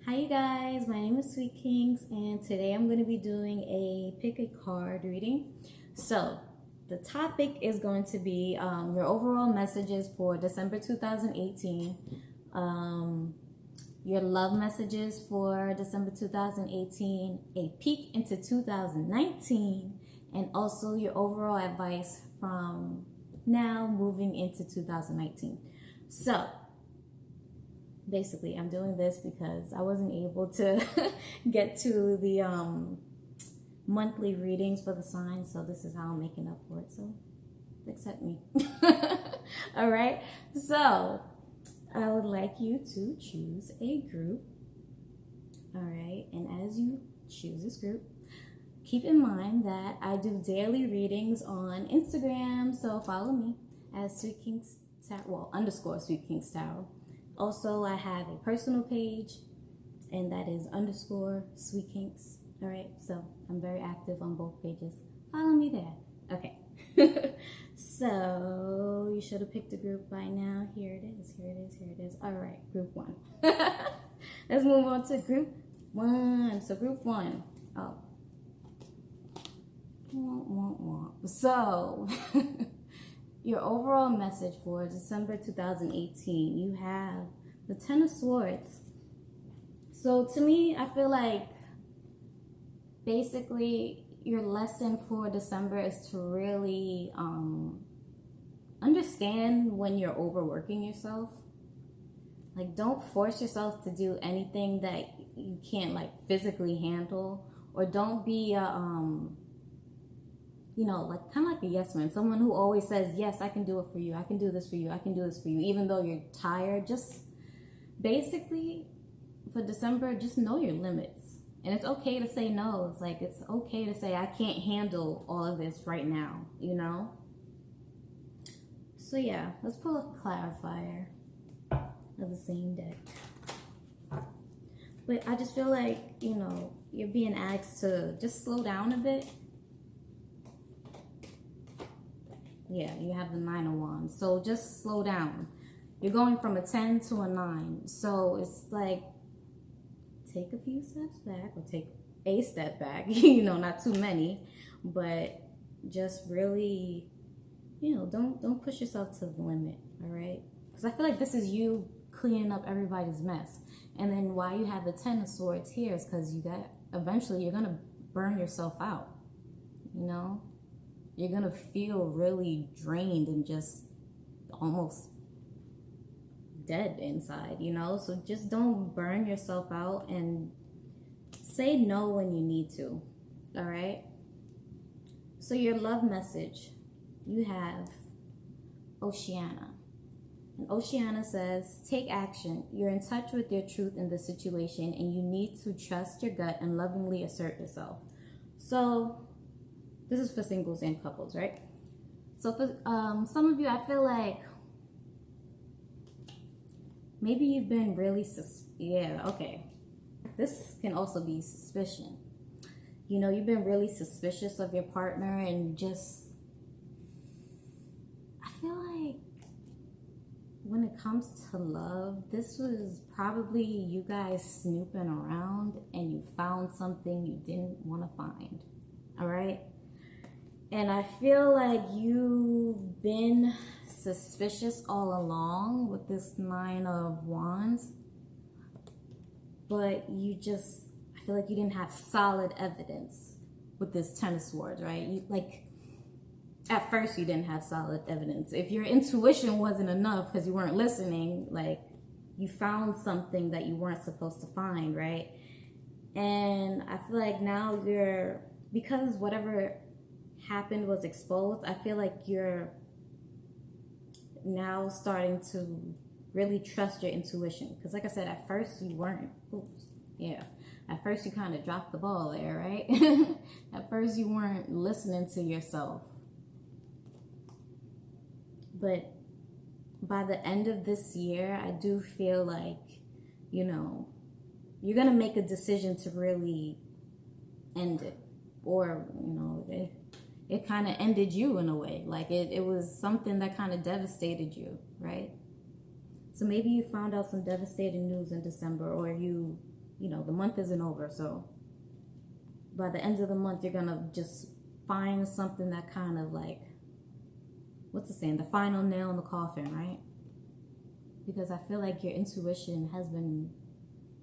Hi you guys, my name is Sweet Kings and today I'm going to be doing a pick a card reading. So the topic is going to be your overall messages for December 2018, your love messages for December 2018, a peek into 2019, and also your overall advice from now moving into 2019. So basically I'm doing this because I wasn't able to get to the monthly readings for the signs, so this is how I'm making up for it, so accept me. All right, so I would like you to choose a group. All right, and as you choose this group, keep in mind that I do daily readings on Instagram, so follow me as Sweet Kings Tarot, _ Sweet Kings Tarot. Also, I have a personal page, and that is _ Sweet Kinks. All right, so I'm very active on both pages. Follow me there. Okay. So you should have picked a group by now. Here it is. Here it is. Here it is. All right, group one. Let's move on to group one. So group one. Oh. So. Your overall message for December 2018, you have the Ten of Swords. So to me, I feel like basically your lesson for December is to really understand when you're overworking yourself. Like, don't force yourself to do anything that you can't like physically handle, or don't be like kind of like a yes man, someone who always says, yes, I can do it for you, I can do this for you, I can do this for you, even though you're tired. Just basically for December, just know your limits. And it's okay to say no. It's like, it's okay to say, I can't handle all of this right now, you know? So yeah, let's pull a clarifier of the same deck. But I just feel like, you're being asked to just slow down a bit. Yeah, you have the 9 of Wands. So just slow down. You're going from a 10 to a 9. So it's like, take a few steps back, or take a step back, not too many, but just really, don't push yourself to the limit, all right? Because I feel like this is you cleaning up everybody's mess. And then why you have the 10 of Swords here is because eventually you're going to burn yourself out, You're going to feel really drained and just almost dead inside, So just don't burn yourself out, and say no when you need to, all right? So your love message, you have Oceana. And Oceana says, take action. You're in touch with your truth in the situation, and you need to trust your gut and lovingly assert yourself. So this is for singles and couples, right? So for some of you, I feel like maybe you've been really, this can also be suspicion. You've been really suspicious of your partner, and I feel like when it comes to love, this was probably you guys snooping around and you found something you didn't want to find, all right? And I feel like you've been suspicious all along with this 9 of Wands, but I feel like you didn't have solid evidence with this 10 of Swords, right? At first you didn't have solid evidence. If your intuition wasn't enough because you weren't listening, like, you found something that you weren't supposed to find, right? And I feel like now because whatever happened was exposed, I feel like you're now starting to really trust your intuition. Because like I said, at first you weren't. At first you kind of dropped the ball there, right? At first you weren't listening to yourself. But by the end of this year, I do feel like, you're going to make a decision to really end it. Or, it kind of ended you in a way. Like it was something that kind of devastated you, right? So maybe you found out some devastating news in December, or you you know, the month isn't over. So by the end of the month, you're going to just find something that kind of like, what's the saying? The final nail in the coffin, right? Because I feel like your intuition has been,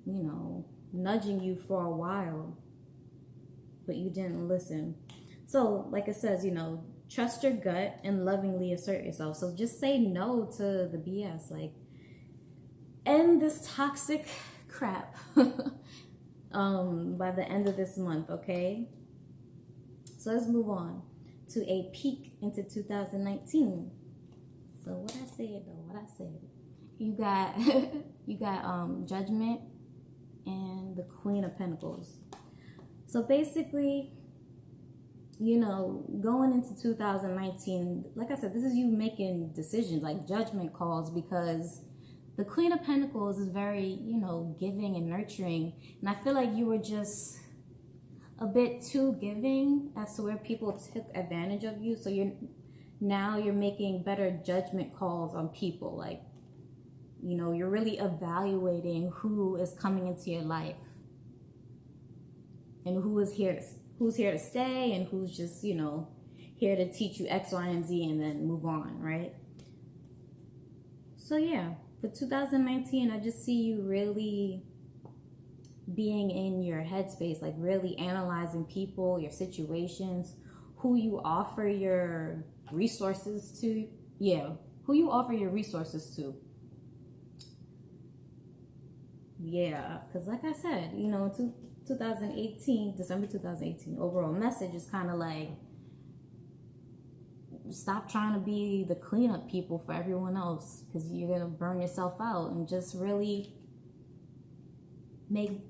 you know, nudging you for a while, but you didn't listen. So like it says, you know, trust your gut and lovingly assert yourself. So just say no to the BS. Like, end this toxic crap by the end of this month, okay? So let's move on to a peek into 2019. So what I said. You got you got Judgment and the Queen of Pentacles. So basically, you know, going into 2019, like I said, this is you making decisions, like judgment calls, because the Queen of Pentacles is very, you know, giving and nurturing. And I feel like you were just a bit too giving as to where people took advantage of you. So you're making better judgment calls on people. Like, you know, you're really evaluating who is coming into your life and who's here to stay and who's just, you know, here to teach you X, Y, and Z and then move on, right? So yeah, for 2019, I just see you really being in your headspace, like really analyzing people, your situations, who you offer your resources to. Yeah, who you offer your resources to. Yeah, because like I said, you know, 2018, December 2018, overall message is kind of like, stop trying to be the cleanup people for everyone else, because you're going to burn yourself out, and just really make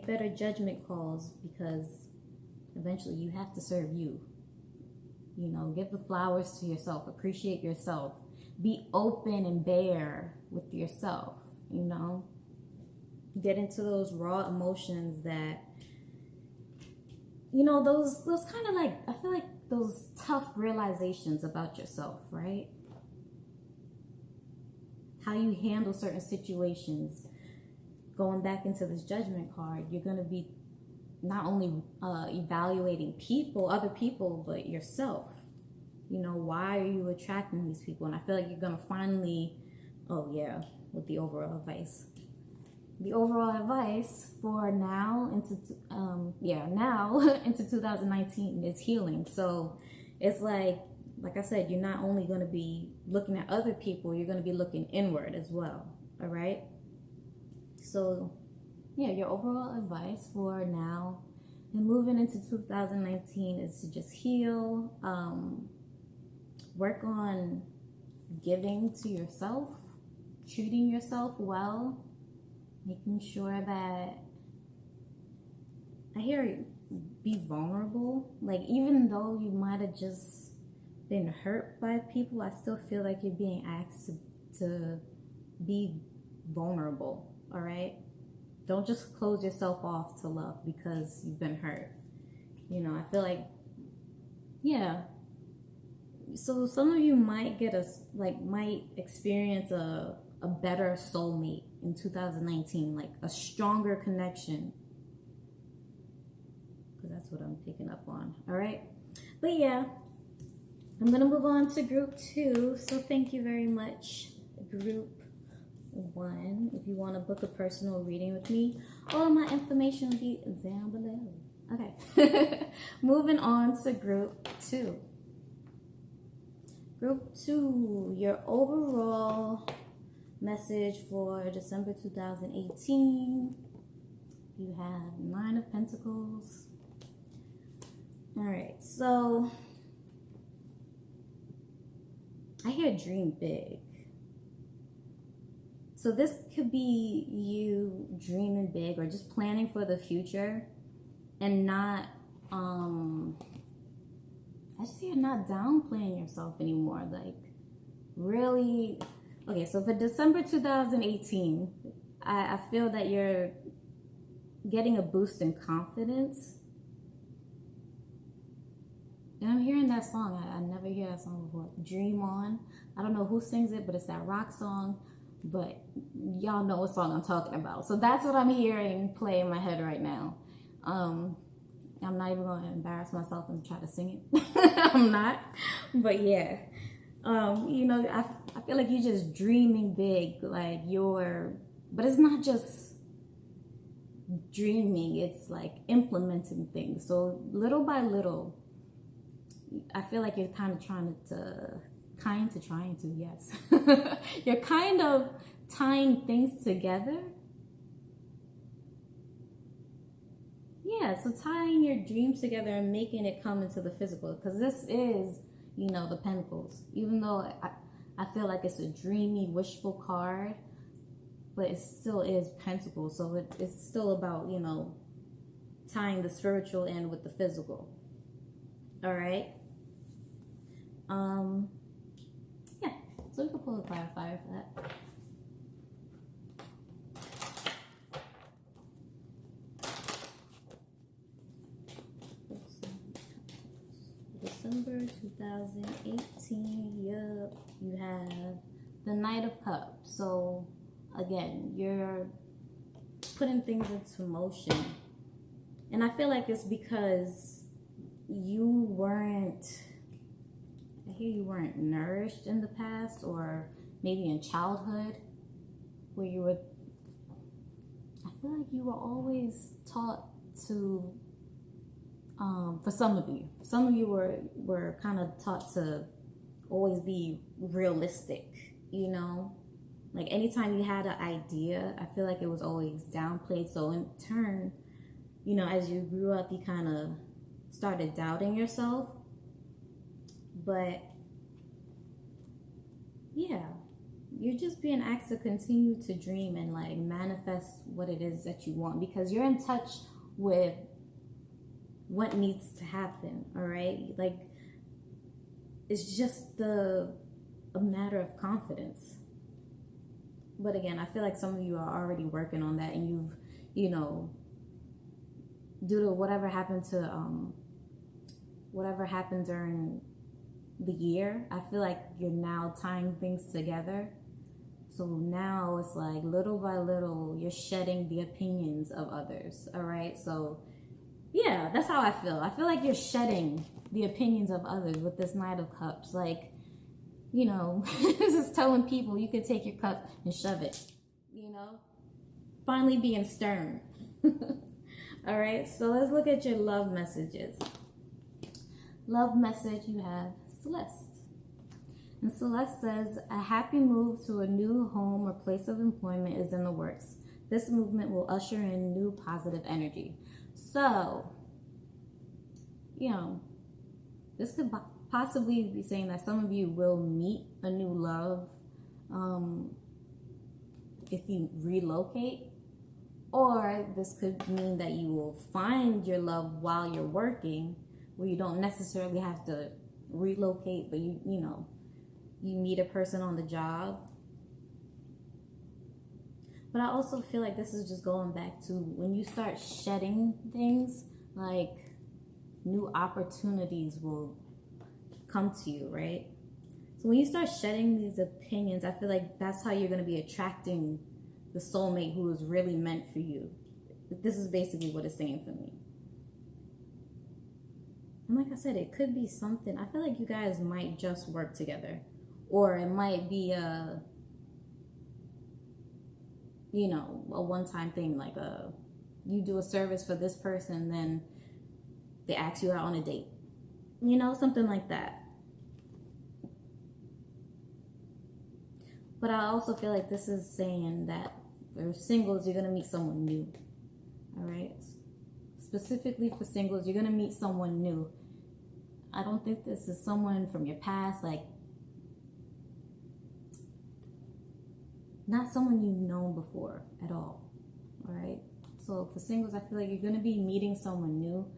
better judgment calls, because eventually you have to serve you. You know, give the flowers to yourself, appreciate yourself, be open and bare with yourself, you know. Get into those raw emotions that, you know, those kind of like, I feel like those tough realizations about yourself, right? How you handle certain situations. Going back into this judgment card, you're going to be not only evaluating other people, but yourself. You know, why are you attracting these people? And I feel like you're going to finally, with the overall advice. The overall advice for now into into 2019 is healing. So it's like I said, you're not only going to be looking at other people, you're going to be looking inward as well. All right. So yeah, your overall advice for now and moving into 2019 is to just heal, work on giving to yourself, treating yourself well, making sure that, I hear you, be vulnerable. Like, even though you might have just been hurt by people, I still feel like you're being asked to be vulnerable, all right? Don't just close yourself off to love because you've been hurt. You know, I feel like, yeah. So some of you might might experience a better soulmate in 2019, like a stronger connection, because that's what I'm picking up on. All right, but yeah, I'm gonna move on to group 2. So thank you very much, group 1. If you want to book a personal reading with me, all my information will be down below. Okay. Moving on to group 2. Group 2, your overall message for December 2018. You have 9 of Pentacles. All right, so I hear dream big. So this could be you dreaming big or just planning for the future and not, I just hear not downplaying yourself anymore. Like, really, okay, so for December 2018, I feel that you're getting a boost in confidence. And I'm hearing that song. I never hear that song before. Dream On. I don't know who sings it, but it's that rock song. but y'all know what song I'm talking about. So that's what I'm hearing play in my head right now. I'm not even going to embarrass myself and try to sing it. I'm not. But yeah. I feel like you're just dreaming big. Like but it's not just dreaming. It's like implementing things. So little by little, I feel like you're kind of trying to, yes. You're kind of tying things together. Yeah, so tying your dreams together and making it come into the physical. Because this is, the Pentacles. Even though I feel like it's a dreamy, wishful card, but it still is Pentacles. So it's still about, tying the spiritual in with the physical. All right? Yeah, so we can pull a clarifier for that. December 2018, yep, you have the Knight of Cups. So again, you're putting things into motion. And I feel like it's because you weren't nourished in the past, or maybe in childhood, where I feel like you were always taught to, for some of you were kind of taught to always be realistic, like anytime you had an idea, I feel like it was always downplayed. So in turn, as you grew up, you kind of started doubting yourself. But yeah, you're just being asked to continue to dream and like manifest what it is that you want, because you're in touch with what needs to happen. All right, like it's just a matter of confidence. But again, I feel like some of you are already working on that, and you've, due to whatever happened during the year, I feel like you're now tying things together. So now it's like little by little, you're shedding the opinions of others. All right. So yeah, that's how I feel. I feel like you're shedding the opinions of others with this Knight of Cups. Like, this is telling people you could take your cup and shove it, finally being stern. All right. So let's look at your love messages. Love message, you have Celeste. And Celeste says, a happy move to a new home or place of employment is in the works. This movement will usher in new positive energy. So, this could possibly be saying that some of you will meet a new love if you relocate. Or this could mean that you will find your love while you're working, where you don't necessarily have to relocate, but you meet a person on the job. But I also feel like this is just going back to when you start shedding things, like new opportunities will come to you, right? So when you start shedding these opinions, I feel like that's how you're going to be attracting the soulmate who is really meant for you. This is basically what it's saying for me. And like I said, it could be something. I feel like you guys might just work together. Or it might be a one-time thing. Like you do a service for this person, then they ask you out on a date. Something like that. But I also feel like this is saying that for singles, you're going to meet someone new. All right? Specifically for singles, you're going to meet someone new. I don't think this is someone from your past, like not someone you've known before at all. All right? So for singles, I feel like you're going to be meeting someone new.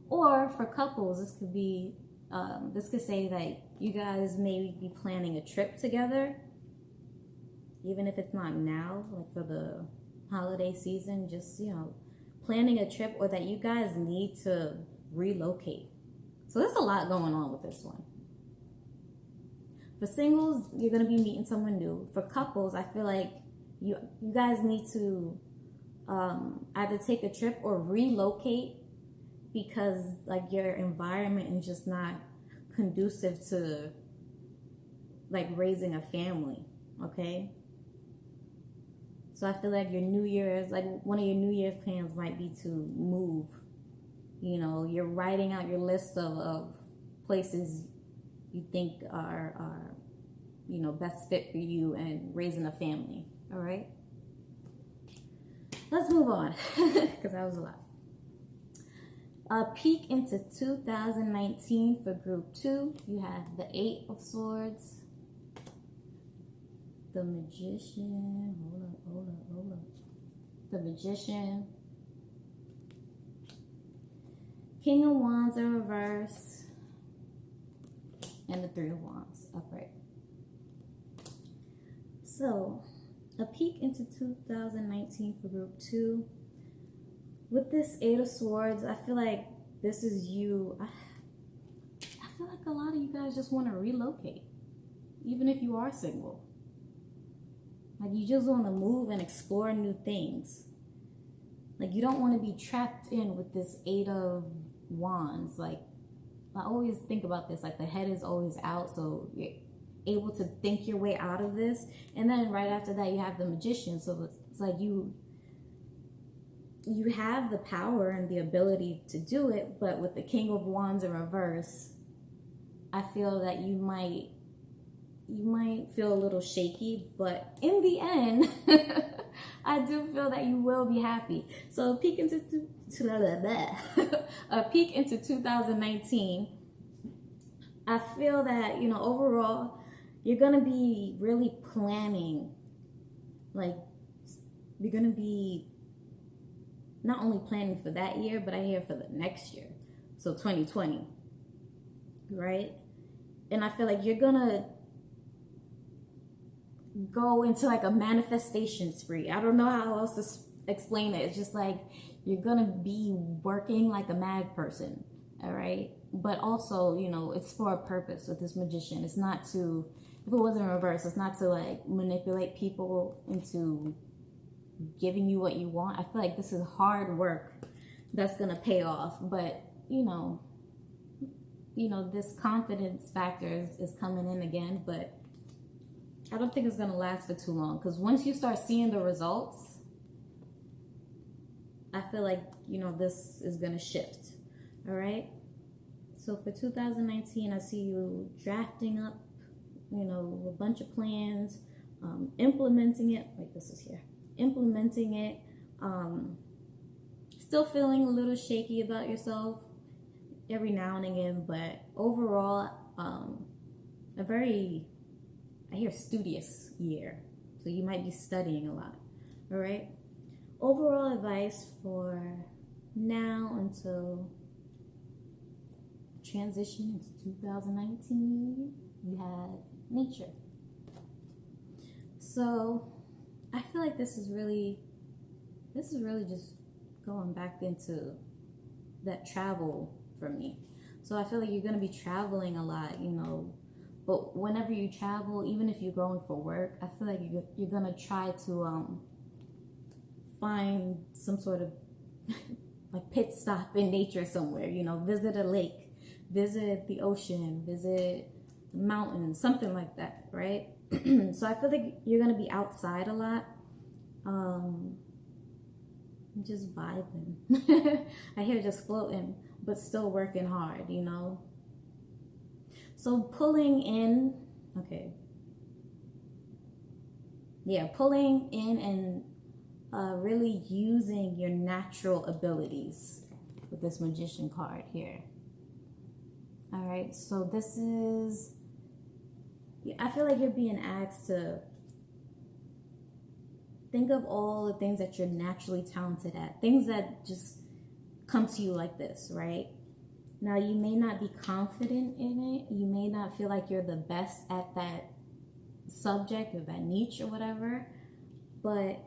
Or for couples, this could say that you guys may be planning a trip together, even if it's not now, like for the holiday season, just, planning a trip, or that you guys need to relocate. So there's a lot going on with this one. For singles, you're going to be meeting someone new. For couples, I feel like you guys need to either take a trip or relocate, because like your environment is just not conducive to like raising a family, okay? So I feel like your New Year's, like one of your New Year's plans might be to move. You know, you're writing out your list of places you think are you know, best fit for you and raising a family, all right? Let's move on, because that was a lot. A peek into 2019 for group 2. You have the 8 of Swords, the Magician, hold up. The Magician, King of Wands in reverse, and the 3 of Wands upright. So, a peek into 2019 for group 2. With this 8 of Swords, I feel like this is you. I feel like a lot of you guys just want to relocate, even if you are single. Like, you just want to move and explore new things. Like, you don't want to be trapped in with this 8 of Wands. Like, I always think about this. Like, the head is always out, so you're able to think your way out of this. And then right after that, you have the Magician. So it's like you have the power and the ability to do it, but with the King of Wands in reverse, I feel that you might feel a little shaky, but in the end, I do feel that you will be happy. So a peek into 2019, I feel that, you know, overall, you're gonna be really planning. Like, you're gonna be not only planning for that year, but I hear for the next year. So 2020, right? And I feel like you're gonna go into like a manifestation spree. I don't know how else to explain it. It's just like you're gonna be working like a mad person, all right? But also, you know, it's for a purpose with this Magician. It's not to, if it wasn't reverse, it's not to like manipulate people into giving you what you want. I feel like this is hard work that's gonna pay off. But you know, this confidence factor is coming in again, but I don't think it's gonna last for too long, because once you start seeing the results, I feel like, you know, this is gonna shift. All right. So for 2019, I see you drafting up, you know, a bunch of plans, implementing it. Like, this is here. Implementing it, still feeling a little shaky about yourself every now and again, but overall, I hear studious year, so you might be studying a lot. All right. Overall advice for now until transition into 2019, you have nature. So I feel like this is really just going back into that travel for me. So I feel like you're going to be traveling a lot, you know, but whenever you travel, even if you're going for work, I feel like you're going to try to find some sort of like pit stop in nature somewhere, you know, visit a lake, visit the ocean, visit mountains, something like that, right? So I feel like you're going to be outside a lot. Just vibing. I hear just floating, but still working hard, you know? So pulling in, okay. Yeah, pulling in and really using your natural abilities with this Magician card here. All right, so this is, I feel like you're being asked to think of all the things that you're naturally talented at, things that just come to you like this, right? Now, you may not be confident in it. You may not feel like you're the best at that subject or that niche or whatever, but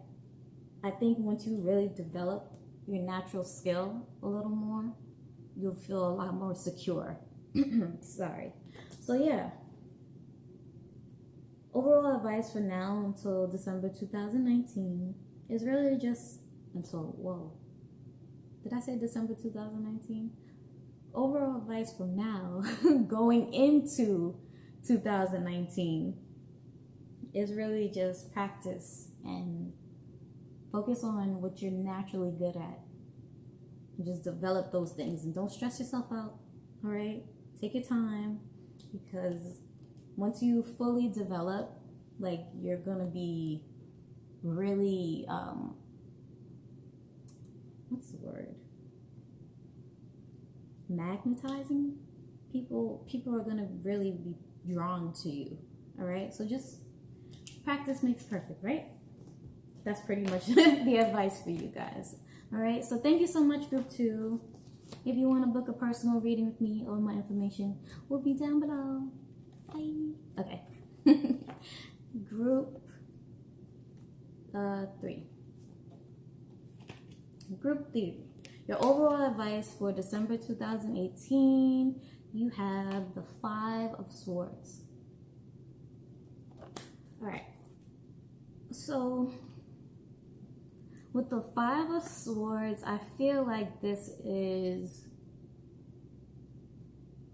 I think once you really develop your natural skill a little more, you'll feel a lot more secure. Sorry. So yeah, Overall advice for now until December 2019 is really just until, whoa, did I say December 2019? Overall advice from now going into 2019 is really just practice and focus on what you're naturally good at. And just develop those things and don't stress yourself out, all right? Take your time, because once you fully develop, like, you're gonna be really, what's the word? Magnetizing. People are gonna really be drawn to you, all right? So just practice makes perfect, right? That's pretty much the advice for you guys. All right, so thank you so much, Group 2. If you want to book a personal reading with me, all my information will be down below. Bye. Okay. Group 3. Group 3. Your overall advice for December 2018, you have the 5 of Swords. All right. So with the 5 of Swords, I feel like this is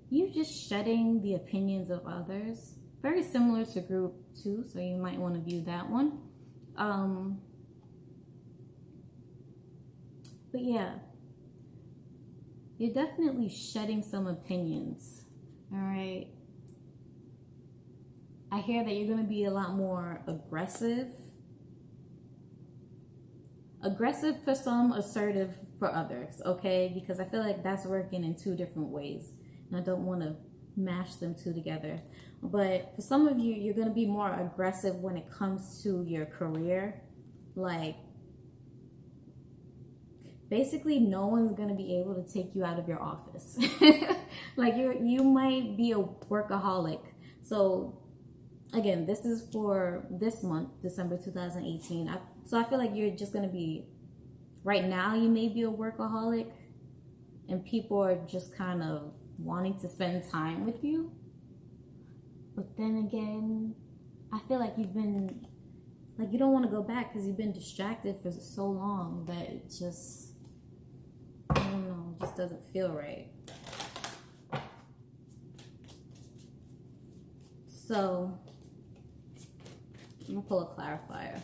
you just shedding the opinions of others. Very similar to Group 2, so you might want to view that one. But yeah, you're definitely shedding some opinions, all right? I hear that you're going to be a lot more aggressive. Aggressive for some, assertive for others, okay? Because I feel like that's working in 2 different ways. And I don't want to mash them 2 together. But for some of you, you're going to be more aggressive when it comes to your career. Like, basically, no one's going to be able to take you out of your office. Like, you might be a workaholic. So, again, this is for this month, December 2018. So I feel like you're just going to be, right now you may be a workaholic and people are just kind of wanting to spend time with you. But then again, I feel like you've been, like, you don't want to go back because you've been distracted for so long that it just, I don't know, it just doesn't feel right. So I'm going to pull a clarifier.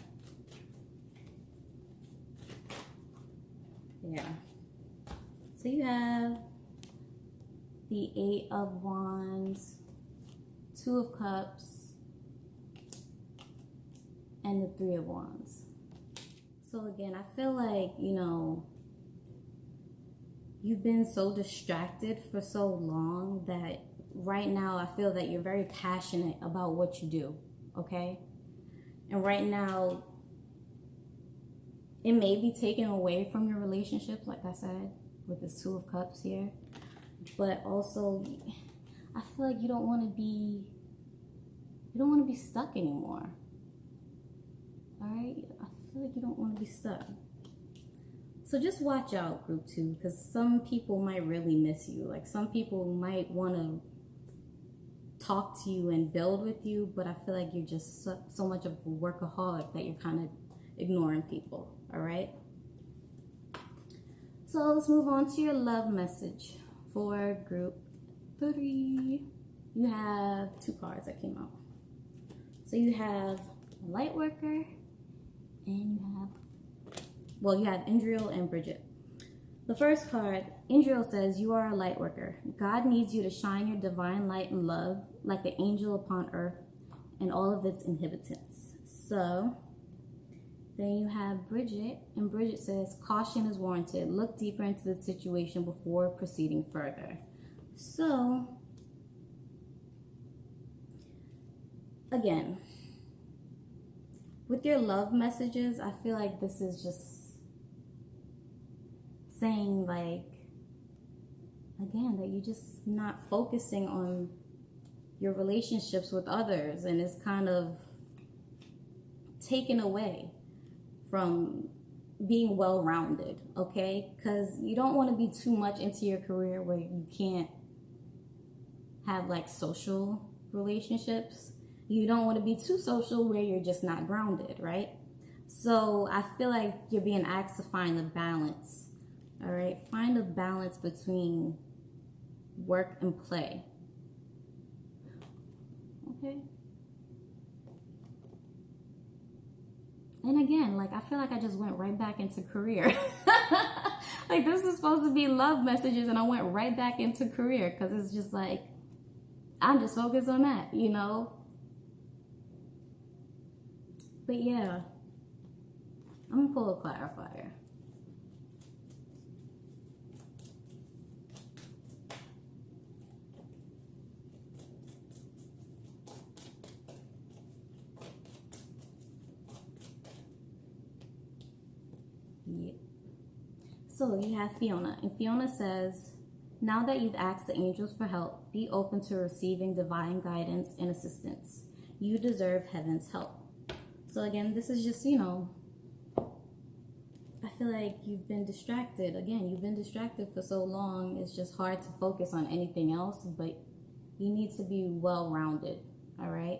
Yeah. So you have the 8 of Wands, 2 of Cups, and the 3 of Wands. So again, I feel like, you know, you've been so distracted for so long that right now I feel that you're very passionate about what you do, okay? And right now, it may be taken away from your relationship, like I said, with this 2 of Cups here. But also, I feel like you don't want to be stuck anymore. All right? I feel like you don't want to be stuck. So just watch out, Group 2, because some people might really miss you. Like, some people might want to talk to you and build with you, but I feel like you're just so much of a workaholic that you're kind of ignoring people. All right, so let's move on to your love message for Group 3. You have 2 cards that came out. So you have a light worker, and you have Indriel and Bridget. The first card, Indriel, says, you are a light worker. God needs you to shine your divine light and love like the angel upon earth and all of its inhabitants. So then you have Bridget, and Bridget says, caution is warranted. Look deeper into the situation before proceeding further. So, again, with your love messages, I feel like this is just saying, like, again, that you're just not focusing on your relationships with others, and it's kind of taken away from being well-rounded, okay? Because you don't want to be too much into your career where you can't have, like, social relationships. You don't want to be too social where you're just not grounded, right? So I feel like you're being asked to find a balance. All right, find a balance between work and play. Okay. And again, like, I feel like I just went right back into career. Like, this is supposed to be love messages, and I went right back into career because it's just like, I'm just focused on that, you know? But yeah, I'm gonna pull a clarifier. Yeah. So you have Fiona, and Fiona says, now that you've asked the angels for help, be open to receiving divine guidance and assistance. You deserve heaven's help. So again, this is just, you know, I feel like you've been distracted. Again, you've been distracted for so long, it's just hard to focus on anything else, but you need to be well-rounded, all right?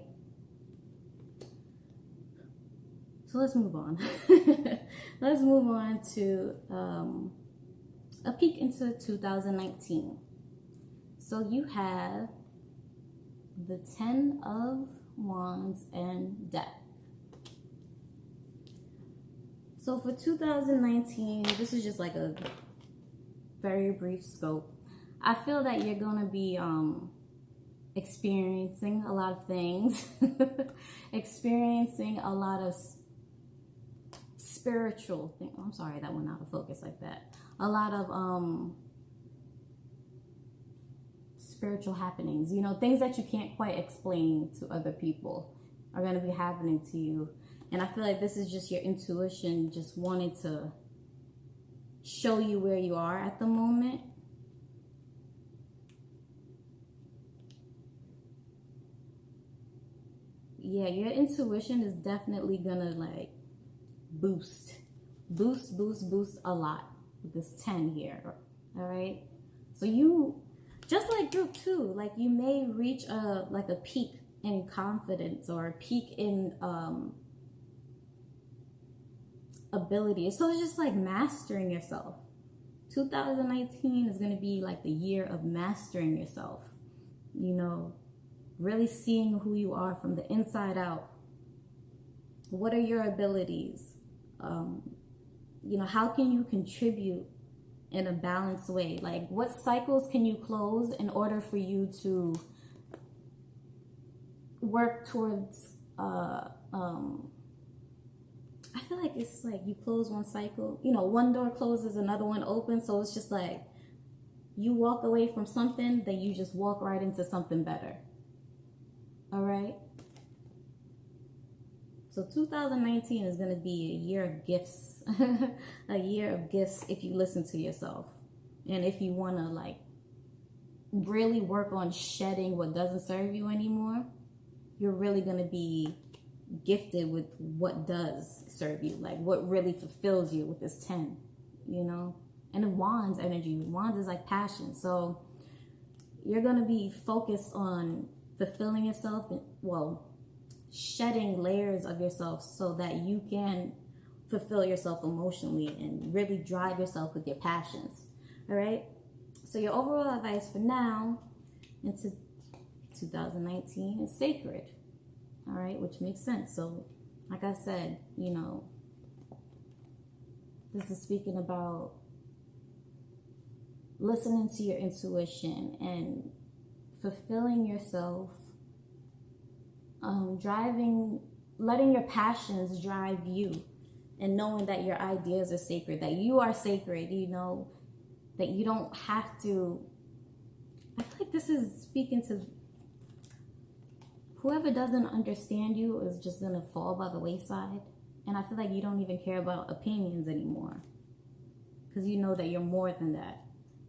So let's move on. Let's move on to a peek into 2019. So you have the 10 of Wands and Death. So for 2019, this is just like a very brief scope. I feel that you're going to be experiencing a lot of things, experiencing a lot of spiritual things. I'm sorry, that went out of focus like that. A lot of spiritual happenings, you know, things that you can't quite explain to other people are going to be happening to you. And I feel like this is just your intuition just wanting to show you where you are at the moment. Yeah, your intuition is definitely gonna like boost a lot with this 10 here. All right, so you, just like group 2, like you may reach a peak in confidence or a peak in ability. So it's just like mastering yourself. 2019 is going to be like the year of mastering yourself, you know, really seeing who you are from the inside out. What are your abilities? You know, how can you contribute in a balanced way? Like, what cycles can you close in order for you to work towards I feel like it's like you close one cycle, you know, one door closes, another one opens. So it's just like you walk away from something, then you just walk right into something better. All right. So 2019 is going to be a year of gifts, a year of gifts if you listen to yourself. And if you want to like really work on shedding what doesn't serve you anymore, you're really going to be gifted with what does serve you, like what really fulfills you with this 10, you know. And the Wands energy, Wands is like passion, so you're going to be focused on fulfilling yourself, well, shedding layers of yourself so that you can fulfill yourself emotionally and really drive yourself with your passions. All right, so your overall advice for now into 2019 is sacred. All right, which makes sense. So like I said, you know, this is speaking about listening to your intuition and fulfilling yourself, letting your passions drive you, and knowing that your ideas are sacred, that you are sacred, you know, that you don't have to. I feel like this is speaking to whoever doesn't understand you is just going to fall by the wayside. And I feel like you don't even care about opinions anymore because you know that you're more than that.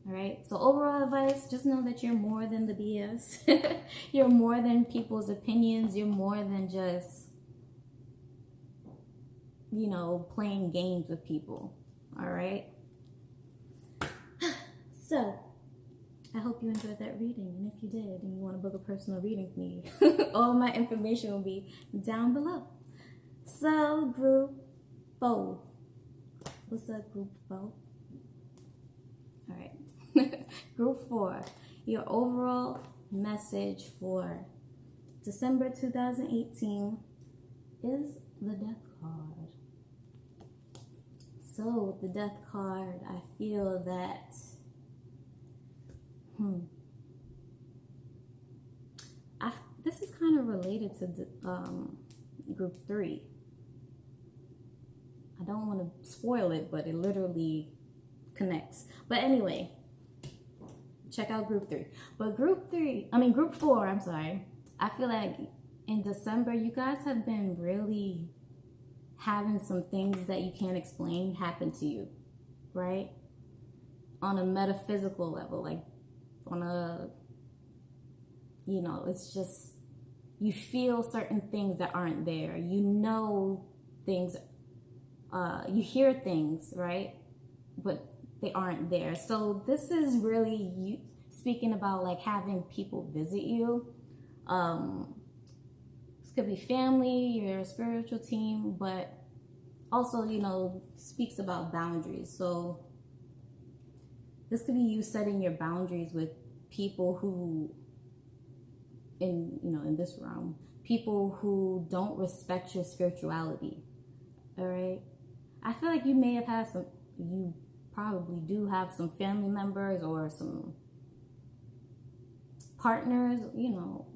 All right. So overall advice, just know that you're more than the BS. You're more than people's opinions. You're more than just, you know, playing games with people. All right. So I hope you enjoyed that reading. And if you did and you want to book a personal reading with me, all my information will be down below. So, group 4. What's up, group 4? All right. Group 4. Your overall message for December 2018 is the Death card. So, with the Death card, I feel that this is kind of related to group 3. I don't want to spoil it, but it literally connects. But anyway, check out group 3. But group 4, I'm sorry. I feel like in December, you guys have been really having some things that you can't explain happen to you, right? On a metaphysical level, like on a, it's just, you feel certain things that aren't there. You know things, you hear things, right? But they aren't there. So this is really you speaking about like having people visit you. This could be family, your spiritual team, but also, speaks about boundaries. So this could be you setting your boundaries with people who, in this realm, people who don't respect your spirituality. All right. I feel like you may have had you probably do have some family members or some partners,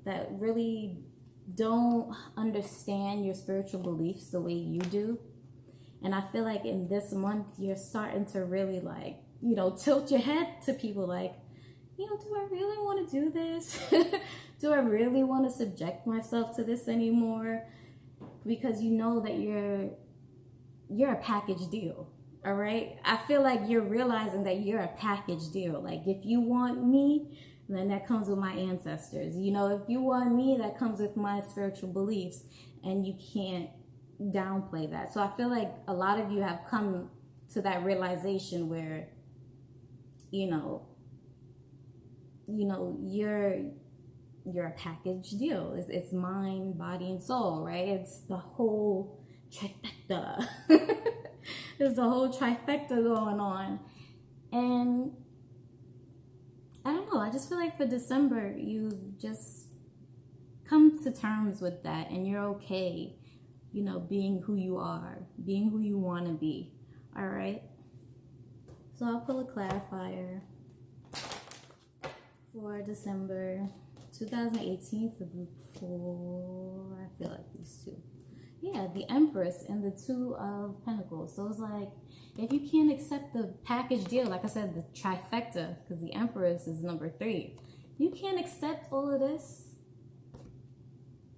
that really don't understand your spiritual beliefs the way you do. And I feel like in this month, you're starting to really tilt your head to people like, do I really want to do this? Do I really want to subject myself to this anymore? Because you know that you're a package deal. All right. I feel like you're realizing that you're a package deal. Like if you want me, then that comes with my ancestors. If you want me, that comes with my spiritual beliefs, and you can't downplay that. So I feel like a lot of you have come to that realization where, you're a package deal. It's mind, body, and soul, right? It's the whole trifecta. There's a whole trifecta going on. And I don't know, I just feel like for December, you've just come to terms with that, and you're okay, being who you are, being who you want to be. All right. So I'll pull a clarifier for December 2018 for group 4. I feel like these two. Yeah, the Empress and the 2 of Pentacles. So it's like, if you can't accept the package deal, like I said, the trifecta, because the Empress is number 3. You can't accept all of this.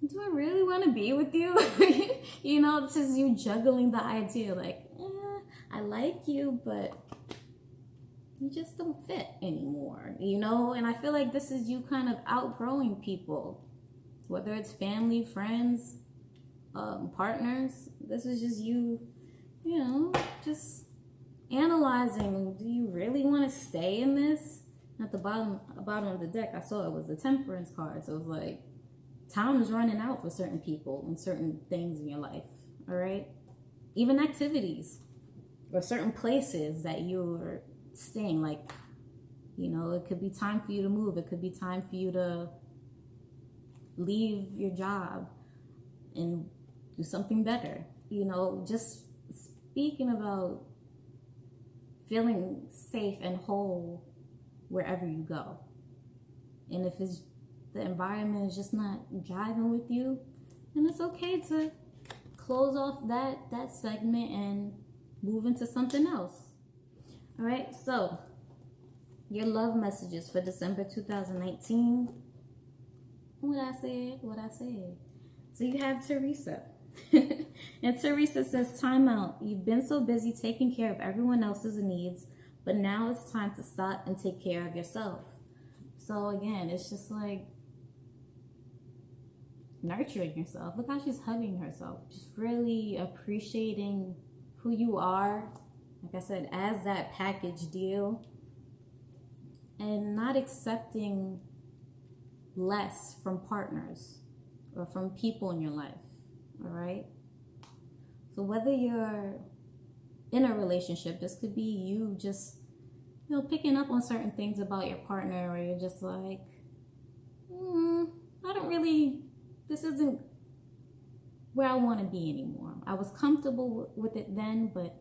Do I really want to be with you? This is you juggling the idea like, I like you, but you just don't fit anymore, And I feel like this is you kind of outgrowing people, whether it's family, friends, partners. This is just you, just analyzing. Do you really want to stay in this? At the bottom of the deck, I saw it was the Temperance card. So it was like, time is running out for certain people and certain things in your life. All right, even activities or certain places that you're staying. Like, it could be time for you to move. It could be time for you to leave your job and do something better. Just speaking about feeling safe and whole wherever you go. And if the environment is just not jiving with you, then it's okay to close off that segment and move into something else. All right, so your love messages for December 2019. What I said. So you have Teresa. And Teresa says, time out. You've been so busy taking care of everyone else's needs, but now it's time to stop and take care of yourself. So again, it's just like nurturing yourself. Look how she's hugging herself. Just really appreciating who you are. Like I said, as that package deal. and not accepting less from partners or from people in your life. All right. So whether you're in a relationship, this could be you just, picking up on certain things about your partner, or you're just like, this isn't where I want to be anymore. I was comfortable with it then, but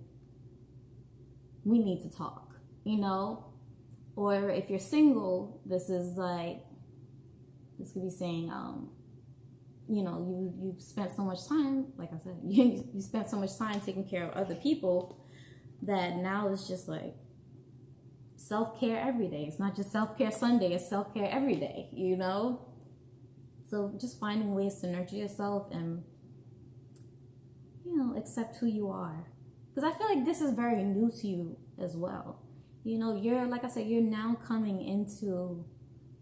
we need to talk, Or if you're single, this could be saying, you've spent so much time, like I said, you spent so much time taking care of other people that now it's just like self-care every day. It's not just self-care Sunday, it's self-care every day, So just finding ways to nurture yourself and, accept who you are. Because I feel like this is very new to you as well. You're, like I said, you're now coming into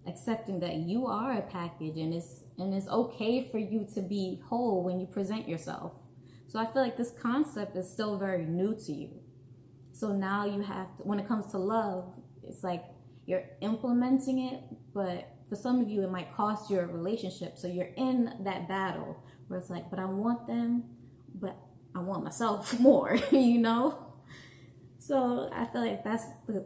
accepting that you are a package, and it's okay for you to be whole when you present yourself. So I feel like this concept is still very new to you. So now you have to, when it comes to love, it's like you're implementing it, but for some of you it might cost you a relationship. So you're in that battle where it's like, but I want them, but I want myself more, So I feel like that's the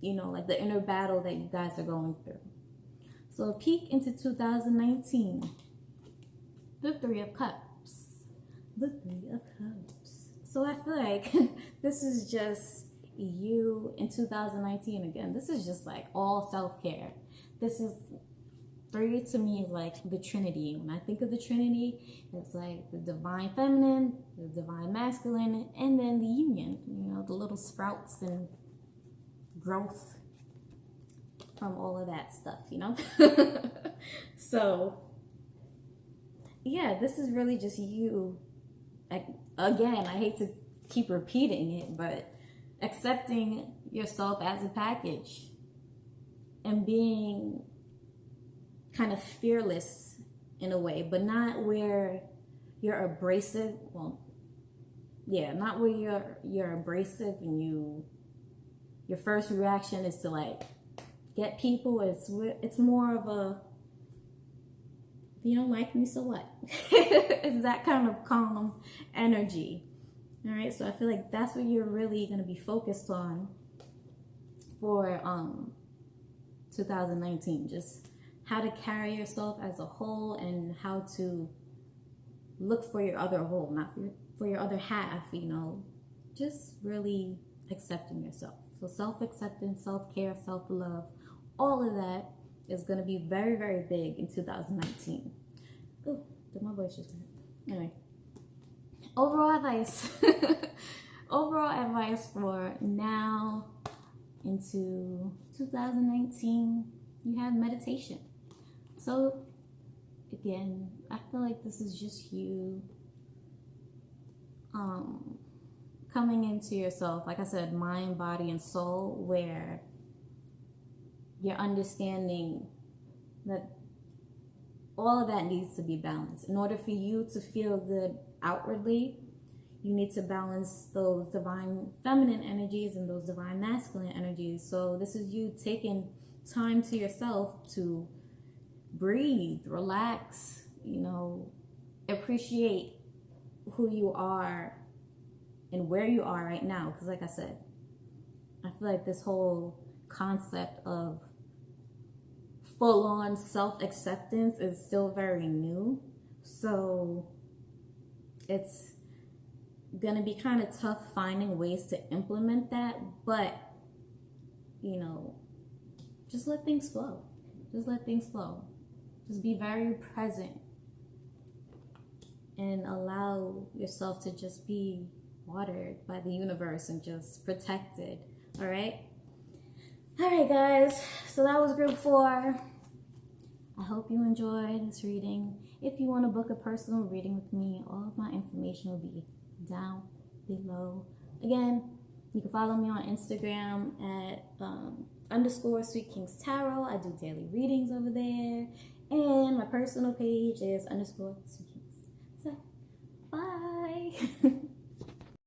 like the inner battle that you guys are going through. So a peek into 2019. The Three of Cups. The Three of Cups. So I feel like this is just you in 2019 again. This is just like all self-care. This is, three to me is like the Trinity. When I think of the Trinity, it's like the divine feminine, the divine masculine, and then the union, the little sprouts and growth from all of that stuff, So yeah, this is really just you. Again, I hate to keep repeating it, but accepting yourself as a package and being kind of fearless in a way, but not where you're abrasive. Not where you're abrasive and your first reaction is to like get people. It's more of a, if you don't like me, so what? It's that kind of calm energy. All right, so I feel like that's what you're really going to be focused on for 2019. Just how to carry yourself as a whole and how to look for your other whole, not for your other half, just really accepting yourself. So self-acceptance, self-care, self-love, all of that is going to be very, very big in 2019. Oh, did my voice just hurt? Anyway, overall advice. Overall advice for now into 2019, you have meditation. So again, I feel like this is just you coming into yourself, like I said, mind, body, and soul, where you're understanding that all of that needs to be balanced. In order for you to feel good outwardly, you need to balance those divine feminine energies and those divine masculine energies. So this is you taking time to yourself to breathe, relax, appreciate who you are and where you are right now. Because like I said, I feel like this whole concept of full-on self-acceptance is still very new. So it's gonna be kind of tough finding ways to implement that, but just let things flow. Just be very present and allow yourself to just be watered by the universe and just protected. All right, guys, so that was group 4. I hope you enjoyed this reading. If you want to book a personal reading with me, all of my information will be down below. Again, you can follow me on Instagram at _Sweet Kings Tarot. I do daily readings over there. And my personal page is _Sweet Kings. So, bye.